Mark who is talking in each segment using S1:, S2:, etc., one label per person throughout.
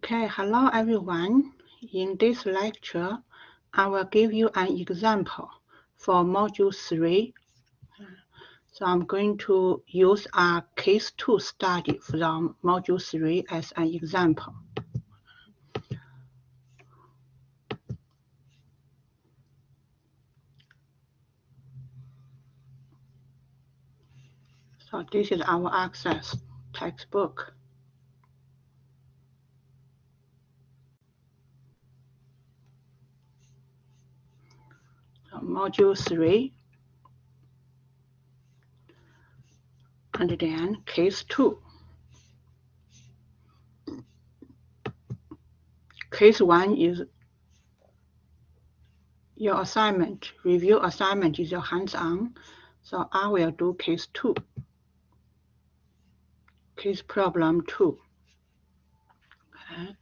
S1: Okay, hello everyone. In this lecture, I will give you an example for Module 3. So I'm going to use a Case2 study from Module 3 as an example. So this is our Access textbook. So Module 3, and then Case 2. Case 1 is your assignment. Review assignment is your hands-on. So I will do Case 2. Case problem 2. Okay.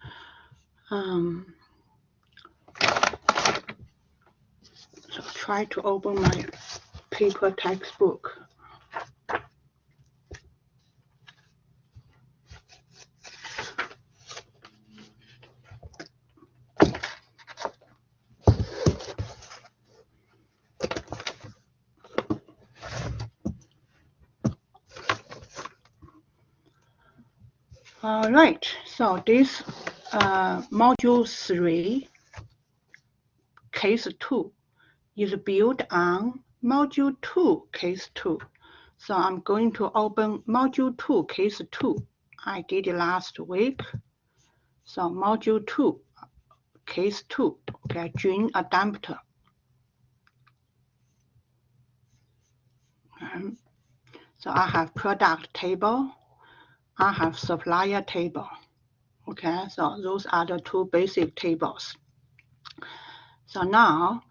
S1: So try to open my paper textbook. All right, so this Module 3, Case 2, is built on Module 2, Case 2. So I'm going to open Module 2, Case 2. I did it last week. So Module 2, Case 2, okay, Gene adapter. So I have product table. I have supplier table. Okay, so those are the two basic tables. So now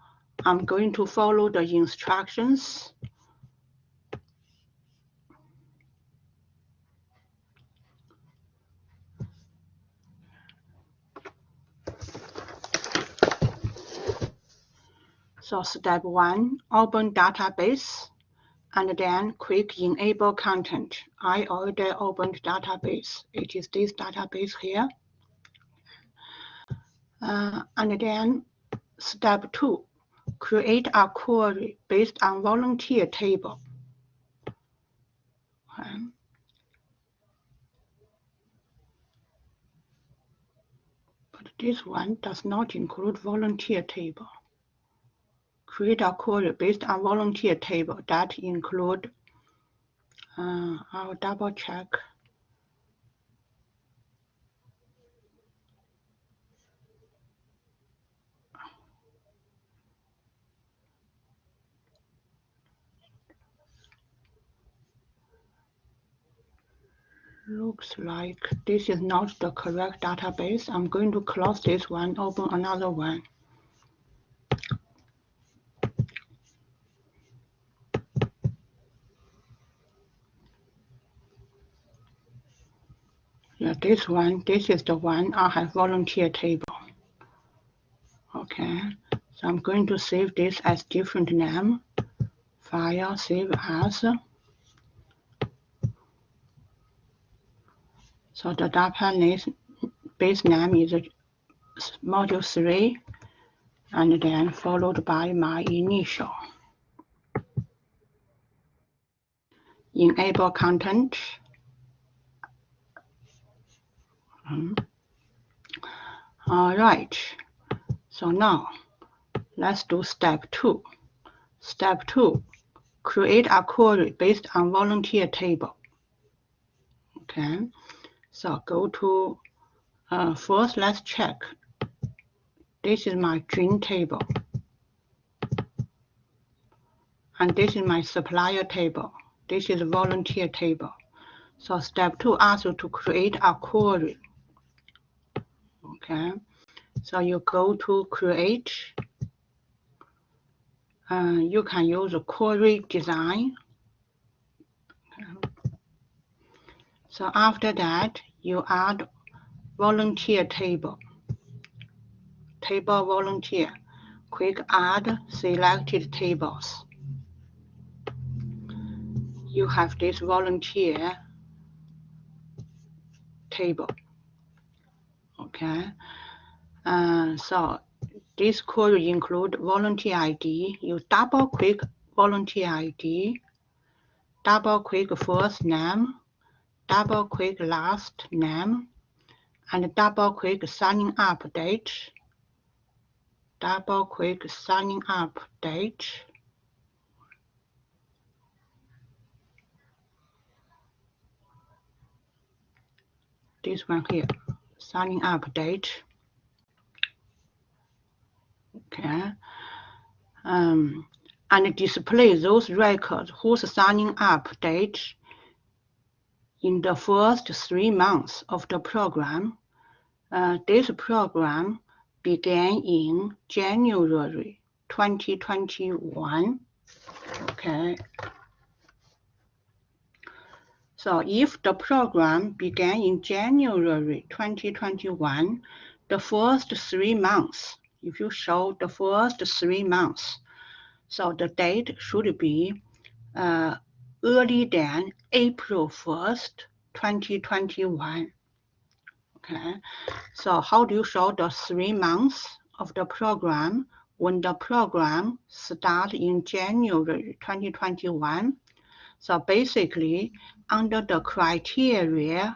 S1: I'm going to follow the instructions. So step 1, open database, and then quick enable content. I already opened database. It is this database here. And then step 2, create a query based on volunteer table. Okay. But this one does not include volunteer table. Create a query based on volunteer table that include, I'll double check. Looks like this is not the correct database. I'm going to close this one, open another one. Yeah, this one, this is the one I have volunteer table. Okay, so I'm going to save this as different name. File, save as. So the database name is Module 3, and then followed by my initial. Enable content. All right, so now let's do step 2. Step 2, create a query based on volunteer table. Okay, so go to, first let's check. This is my Gene table. And this is my supplier table. This is volunteer table. So step 2 asks you to create a query. Okay, so you go to create. You can use a query design. Okay. So after that, you add volunteer table. Table volunteer. Quick add selected tables. You have this volunteer table. Okay. So this query include volunteer ID. You double click volunteer ID, double click first name, double click last name, and double click signing up date. Double click signing up date. This one here, signing up date. Okay. And display those records whose signing up date in the first 3 months of the program. This program began in January 2021. Okay. So if the program began in January 2021, the first 3 months, if you show the first 3 months, so the date should be early than April 1st, 2021. Okay, so how do you show the 3 months of the program when the program starts in January 2021? So basically, under the criteria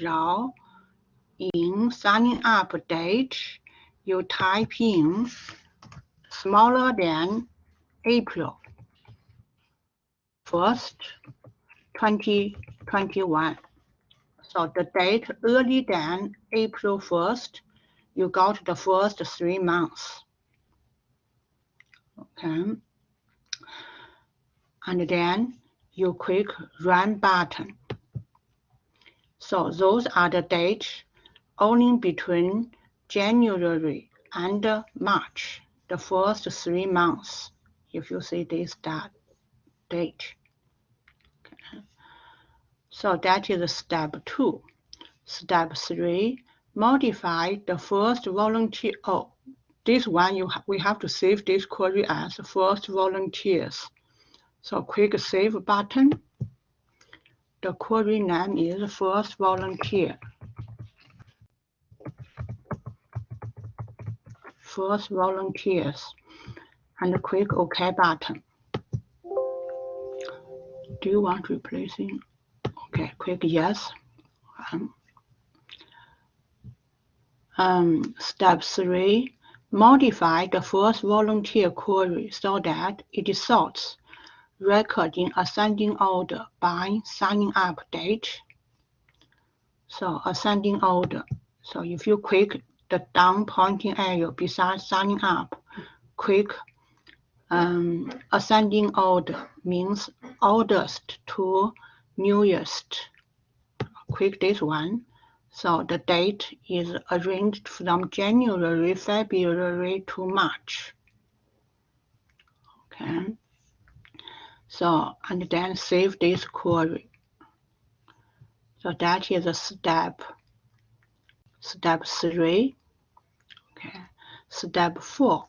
S1: row in signing up date, you type in smaller than April 1st, 2021. So the date early than April 1st, you got the first 3 months. Okay. And then you click Run button. So those are the dates only between January and March, the first 3 months, if you see this date. Okay. So that is step 2. Step 3, modify the first volunteer. Oh, this one we have to save this query as first volunteers. So click Save button. The query name is first volunteer. First volunteers, and click OK button. Do you want replacing? Okay, click Yes. Step 3, modify the first volunteer query so that it sorts record in ascending order by signing up date. So ascending order. So if you click the down pointing arrow beside signing up, click ascending order means oldest to newest. Click this one. So the date is arranged from January, February to March. Okay. So, and then save this query. So that is a step 3. Okay. Step 4.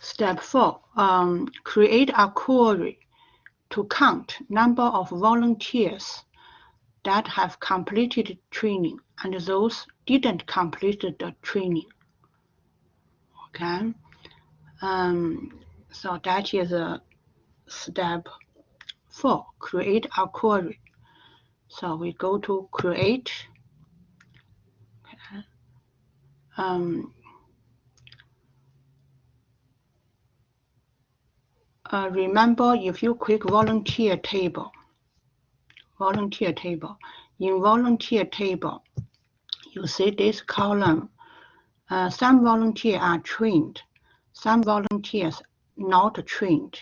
S1: Step 4, create a query to count number of volunteers that have completed training and those didn't complete the training. Okay. So that is step 4, create a query. So we go to create. Okay. Remember, if you click volunteer table, in volunteer table, you see this column. Some volunteers are trained, some volunteers not trained.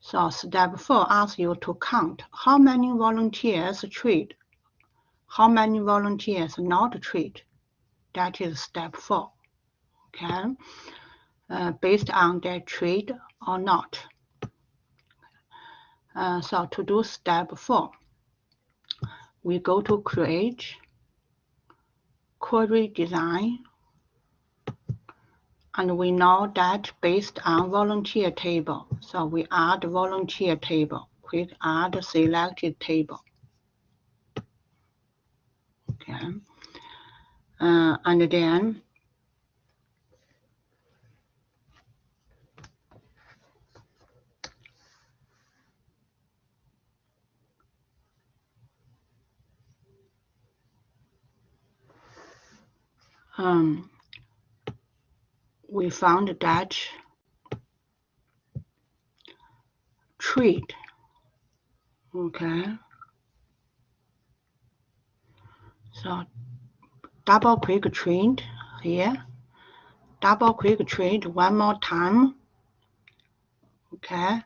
S1: So step 4 asks you to count how many volunteers trained, how many volunteers not trained. That is step 4. Okay, based on their trade or not. So to do step 4, we go to create, query design, And we know that based on volunteer table. So we add volunteer table, click add selected table. Okay. And then we found that treat. Okay. So double click treat here. Double click treat one more time. Okay.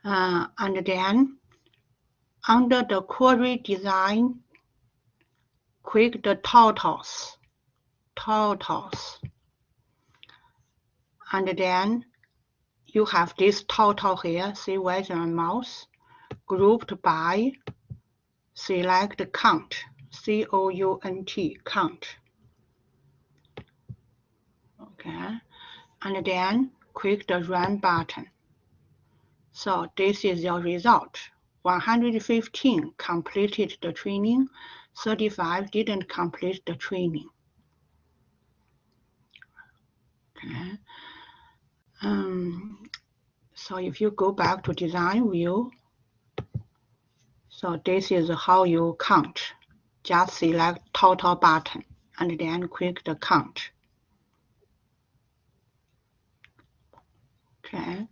S1: And then under the query design, click the totals. And then you have this total here. See where's your mouse? Grouped by select count. C-O-U-N-T, count. Okay. And then click the run button. So this is your result. 115 completed the training, 35 didn't complete the training. Okay. So if you go back to design view, so this is how you count. Just select total button and then click the count. Okay.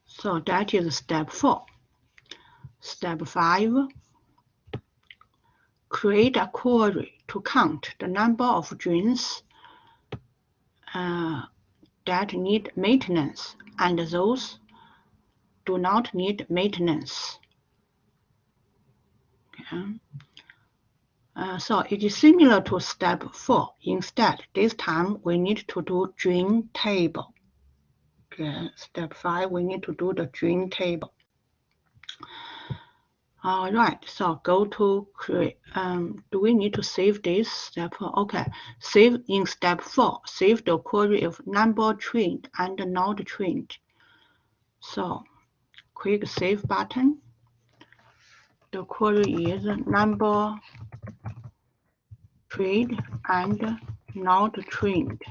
S1: So that is step 4. Step 5, create a query to count the number of dreams that need maintenance and those do not need maintenance. Okay. So it is similar to step 4. Instead, this time we need to do dream table. Okay. Step 5, we need to do the dream table. All right, so go to create. Do we need to save this step? Okay, save in step 4. Save the query of number trained and not trained. So click save button. The query is number trained and not trained.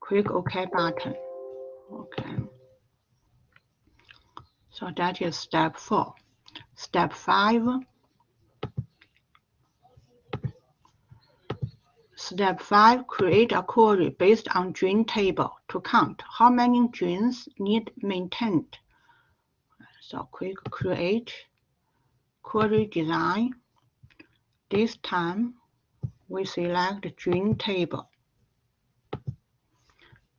S1: Click OK button. Okay. So that is step 4. Step 5. Step 5, create a query based on dream table to count how many dreams need maintained. So click create, query design. This time we select dream table.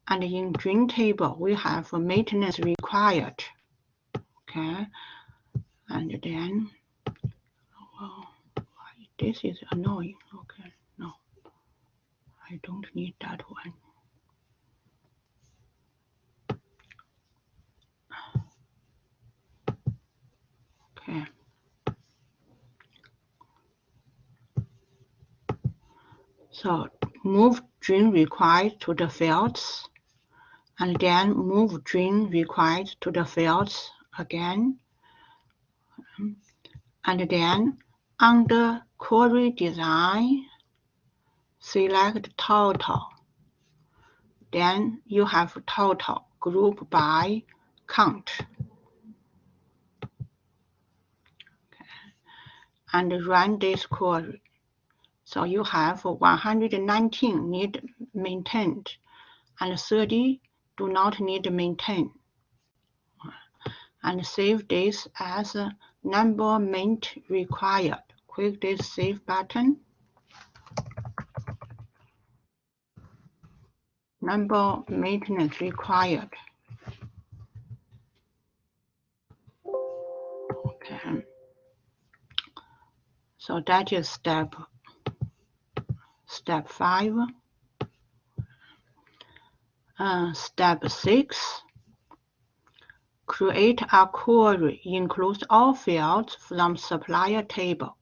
S1: And in dream table, we have maintenance required. Okay. And then, oh, this is annoying. Okay, no, I don't need that one. Okay. So move dream required to the fields, and then move dream required to the fields again. And then under query design, select total. Then you have total group by count. Okay. And run this query. So you have 119 need maintained and 30 do not need maintain. And save this as number maint required. Click this save button. Number maintenance required. Okay. So that is step 5. Step 6. Create a query includes all fields from supplier table.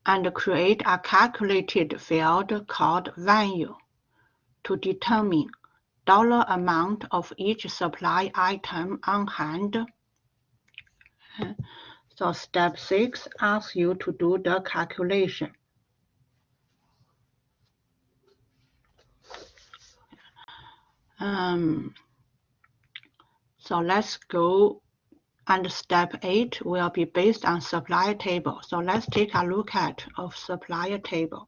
S1: And create a calculated field called value to determine dollar amount of each supply item on hand. So step 6 asks you to do the calculation. So let's go, and step 8 will be based on supplier table. So let's take a look at of supplier table.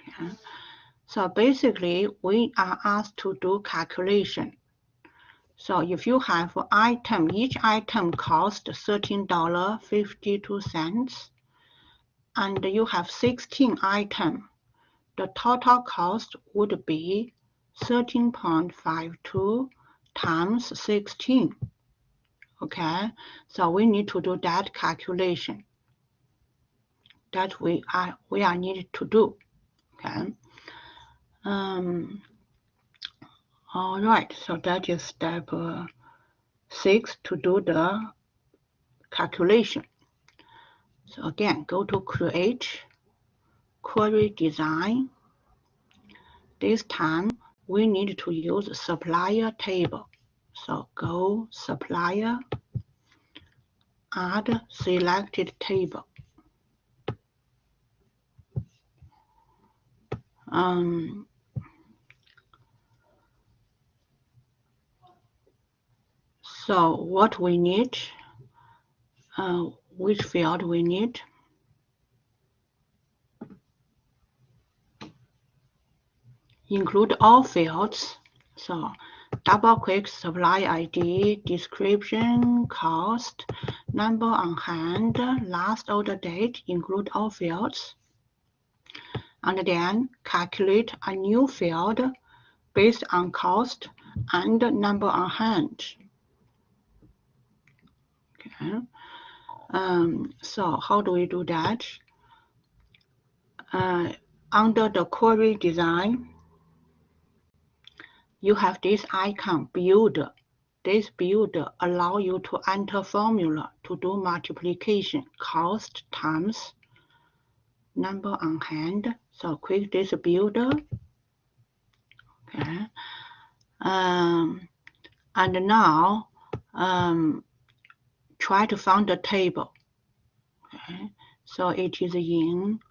S1: Okay. So basically, we are asked to do calculation. So if you have an item, each item costs $13.52, and you have 16 items, the total cost would be 13.52 times 16. Okay, so we need to do that calculation that we are needed to do. Okay. All right, so that is step 6 to do the calculation. So again, go to create, query design. This time we need to use supplier table. So go supplier, add selected table. So what we need, which field we need? Include all fields. So double-click supply ID, description, cost, number on hand, last order date, include all fields. And then calculate a new field based on cost and number on hand. Okay. So how do we do that? Under the query design, you have this icon, build. This build allows you to enter formula to do multiplication, cost times number on hand. So click this builder. Okay. And now try to find the table. Okay. So it is in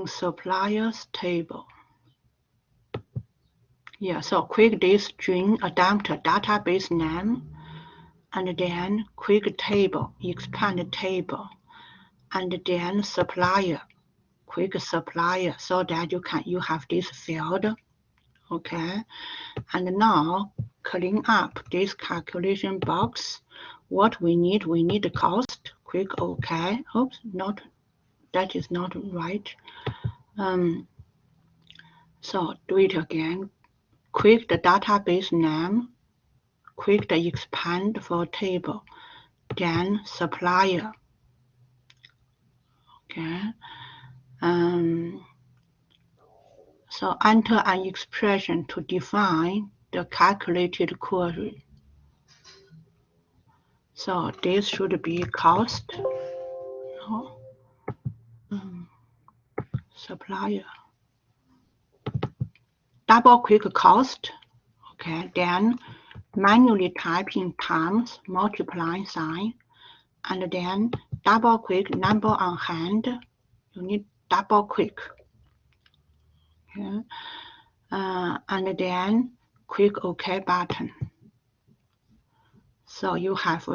S1: suppliers table. Yeah, so click this string adapter database name, and then click table, expand table, and then supplier, click supplier, so that you have this field. Okay, and now clean up this calculation box. What we need the cost. Click OK. Oops, that is not right. So do it again. Click the database name, click the expand for table, then supplier. Okay. So enter an expression to define the calculated query. So this should be cost. No. Supplier. Double click cost. Okay, then manually type in times multiply sign, and then double click number on hand. You need double click. Okay. And then click OK button. So you have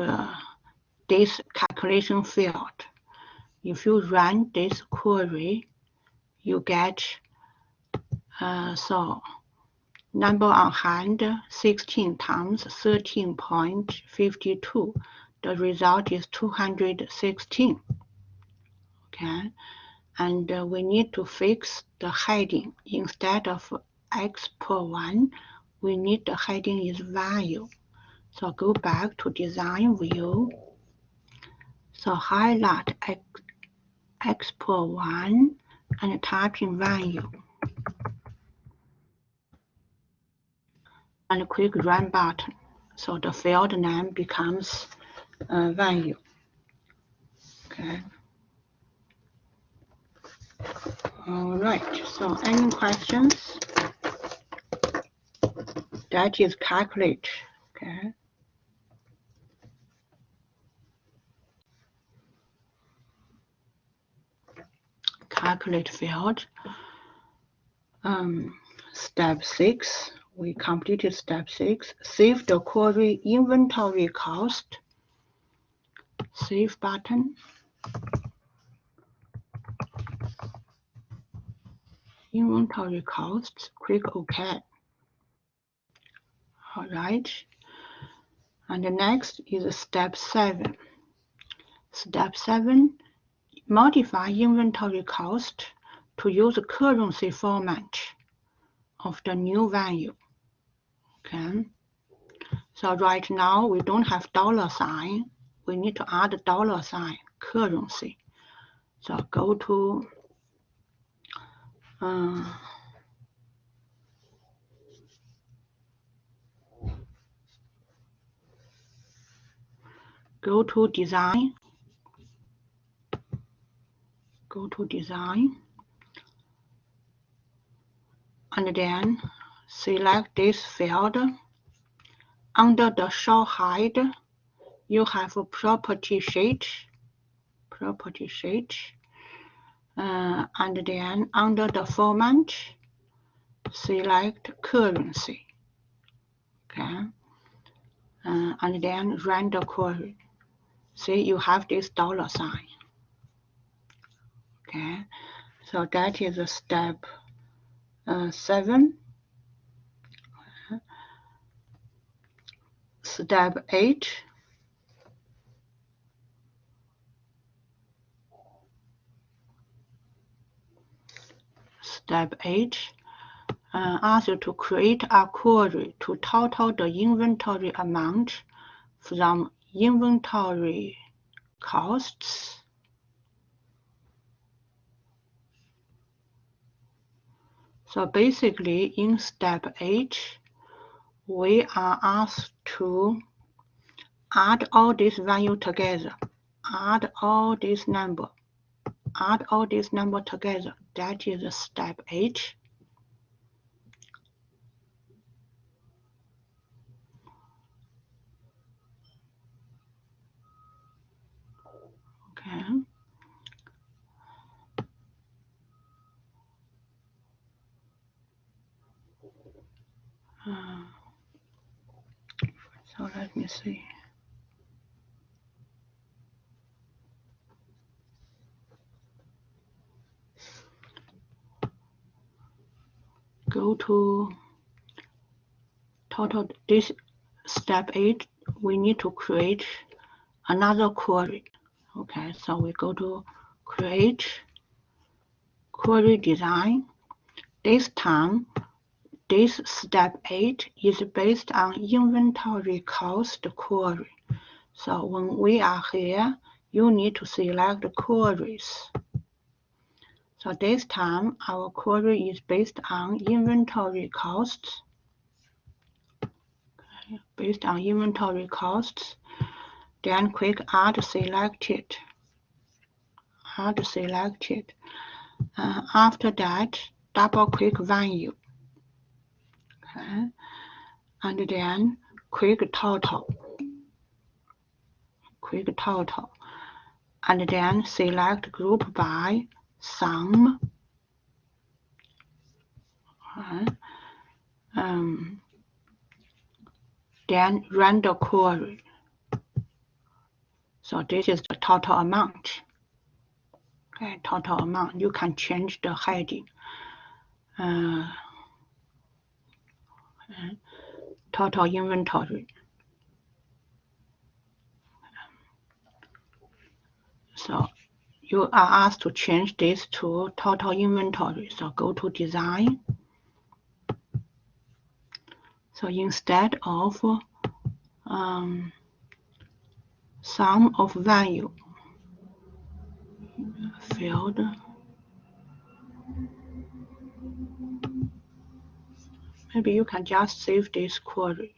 S1: this calculation field. If you run this query, you get so number on hand 16 times 13.52. The result is 216. Okay, and we need to fix the heading. Instead of X per 1, we need the heading is value. So go back to design view. So highlight export one and type in value. And click run button. So the field name becomes value. Okay. All right. So any questions? That is calculate. Okay. Calculate field. Step 6. We completed step 6. Save the query inventory cost. Save button. Inventory costs. Click OK. All right. And the next is step 7. Step 7. Modify inventory cost to use currency format of the new value. Okay. So right now we don't have $sign. We need to add $sign currency. So go to design. Go to design. And then select this field. Under the show hide, you have a property sheet. And then under the format, select currency. Okay. And then run the query. See, you have this $sign. Okay. So that is a step 7. Step 8. Step 8 asks you to create a query to total the inventory amount from inventory costs. So basically in step 8, we are asked to add all this value together, add all this number together. That is step 8. Okay. So let me see. Go to total. This step 8, we need to create another query. Okay, so we go to create query design. This time, this step 8 is based on inventory cost query. So when we are here, you need to select queries. So this time, our query is based on inventory costs. Okay, based on inventory costs, then click Add Selected. Add Selected. After that, double-click Value. Okay, and then click Total. Click Total. And then select Group by Sum. Then run the query. So this is the total amount. Okay, total amount. You can change the heading. Total inventory. So you are asked to change this to total inventory. So go to design. So instead of sum of value field. Maybe you can just save this query.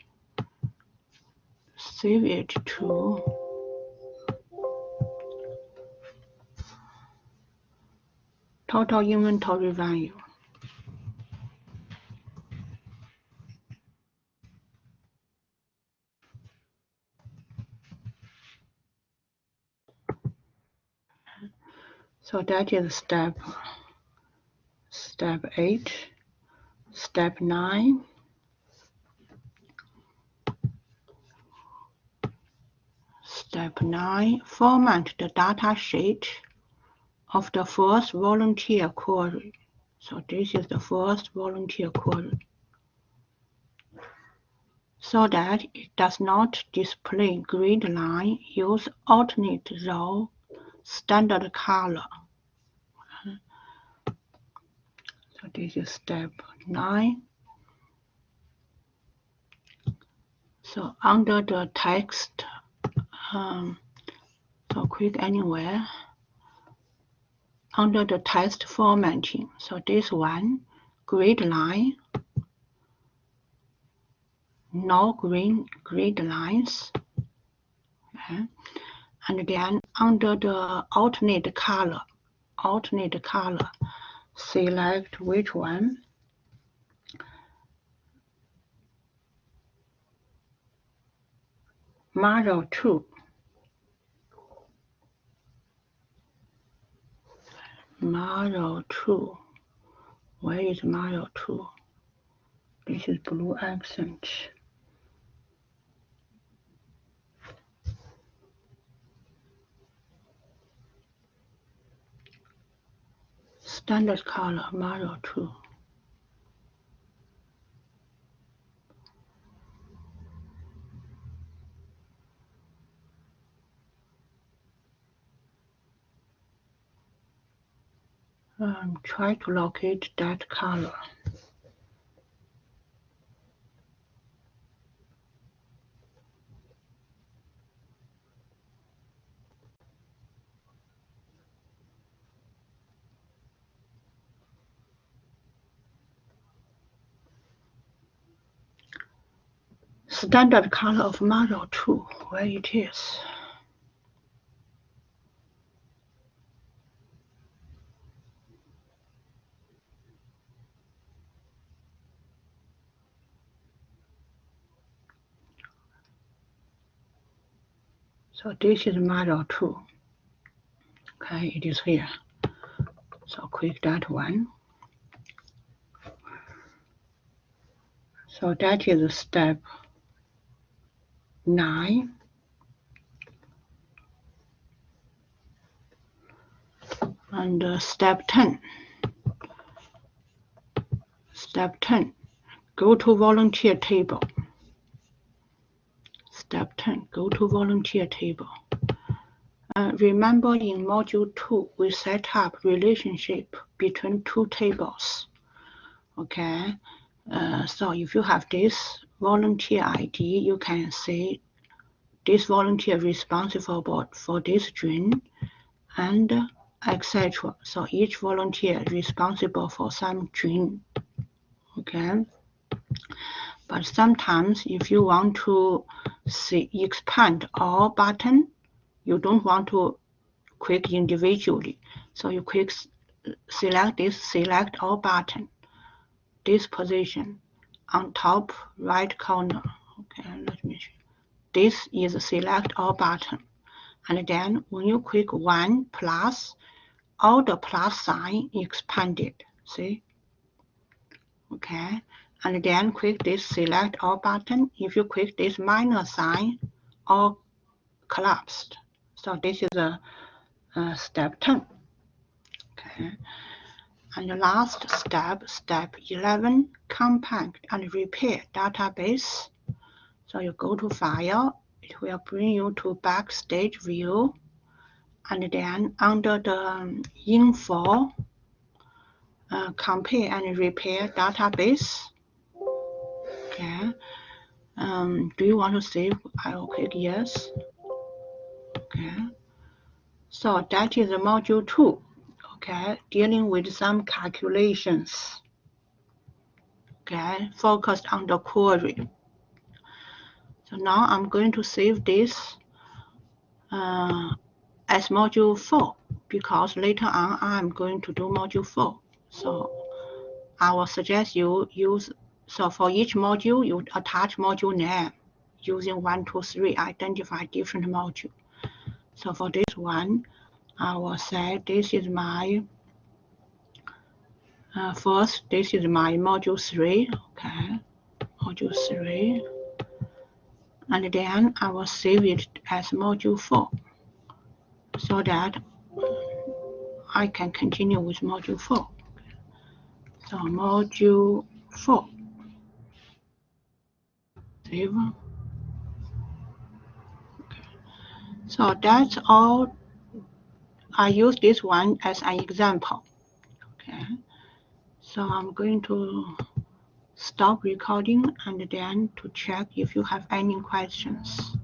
S1: Save it to total inventory value. So that is step 8. Step 9. Step 9, format the data sheet of the first volunteer query. So this is the first volunteer query. So that it does not display grid line, use alternate row standard color. So this is step 9. So under the text, so click anywhere. Under the text formatting, so this one, grid line, no green grid lines. Okay. And then under the alternate color, select which one? Module2. Module2. Where is Module2? This is blue accent. Standard color, Module2. Try to locate that color. Standard color of Module2, where it is. So this is Module2. Okay, it is here. So click that one. So that is step 9. And step 10. Step 10, go to volunteer table. Step 10, go to volunteer table. Remember in module 2, we set up relationship between two tables. Okay, so if you have this volunteer ID, you can say this volunteer responsible for this string and etc. So each volunteer responsible for some string. Okay, but sometimes if you want to expand all button, you don't want to click individually. So you select this select all button, this position on top right corner. Okay, let me show. This is select all button. And then when you click 1 plus, all the plus sign expanded. See? Okay. And then click this select all button. If you click this minus sign, all collapsed. So this is a step 10. Okay. And the last step, step 11, compact and repair database. So you go to File, it will bring you to Backstage View, and then under the Info, compare and repair database. Okay, Do you want to save? I will click yes. Okay. So that is the module 2. Okay, dealing with some calculations. Okay, focused on the query. So now I'm going to save this as module 4 because later on I'm going to do module 4. So I will suggest you use, so for each module you attach module name using 1, 2, 3, identify different module. So for this one, I will say this is my first, this is my module 3, okay, module 3, and then I will save it as module 4 so that I can continue with module 4. So module 4, save. Okay. So that's all. I use this one as an example. Okay. So I'm going to stop recording and then to check if you have any questions.